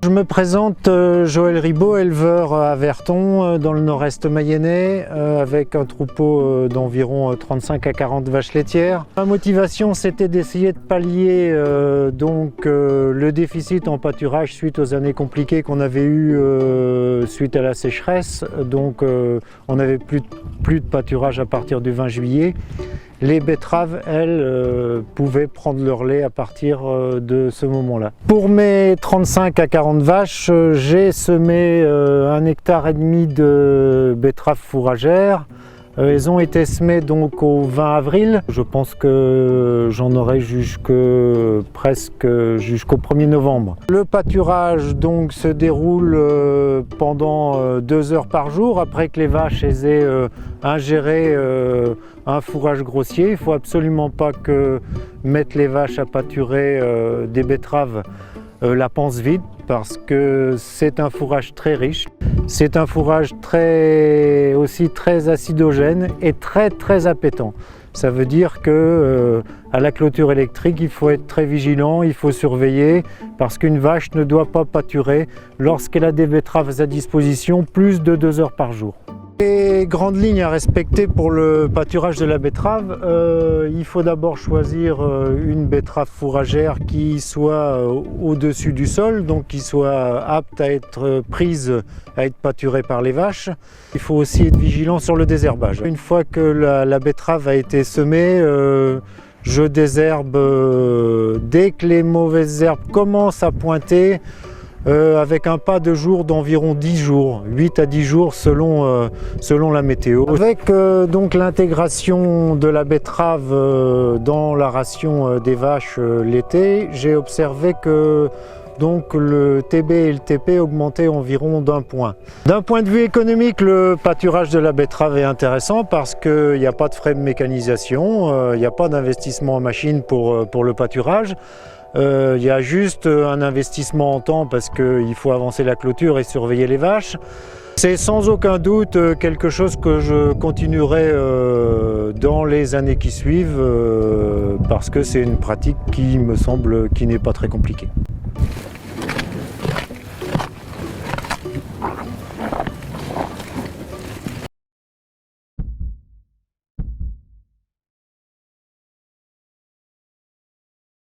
Je me présente Joël Ribaud, éleveur à Verton, dans le nord-est mayennais, avec un troupeau d'environ 35 à 40 vaches laitières. Ma motivation, c'était d'essayer de pallier le déficit en pâturage suite aux années compliquées qu'on avait eues suite à la sécheresse. Donc on n'avait plus de pâturage à partir du 20 juillet. Les betteraves, elles, pouvaient prendre leur lait à partir de ce moment-là. Pour mes 35 à 40 vaches, j'ai semé 1,5 hectare de betteraves fourragères. Elles ont été semées donc au 20 avril. Je pense que j'en aurai presque jusqu'au 1er novembre. Le pâturage donc se déroule pendant 2 heures par jour après que les vaches aient ingéré un fourrage grossier. Il ne faut absolument pas mettre les vaches à pâturer des betteraves la panse vide parce que c'est un fourrage très riche. C'est un fourrage aussi très acidogène et très appétant. Ça veut dire que à la clôture électrique, il faut être très vigilant, il faut surveiller parce qu'une vache ne doit pas pâturer lorsqu'elle a des betteraves à disposition plus de 2 heures par jour. Les grandes lignes à respecter pour le pâturage de la betterave, il faut d'abord choisir une betterave fourragère qui soit au-dessus du sol, donc qui soit apte à être prise, à être pâturée par les vaches. Il faut aussi être vigilant sur le désherbage. Une fois que la betterave a été semée, je désherbe dès que les mauvaises herbes commencent à pointer, avec un pas de jour d'environ 10 jours, 8 à 10 jours selon la météo. Avec donc l'intégration de la betterave dans la ration des vaches l'été, j'ai observé que donc le TB et le TP augmentaient environ d'1 point. D'un point de vue économique, le pâturage de la betterave est intéressant parce qu'il n'y a pas de frais de mécanisation, il n'y a pas d'investissement en machine pour le pâturage. Il y a juste un investissement en temps parce qu'il faut avancer la clôture et surveiller les vaches. C'est sans aucun doute quelque chose que je continuerai dans les années qui suivent parce que c'est une pratique qui me semble qui n'est pas très compliquée.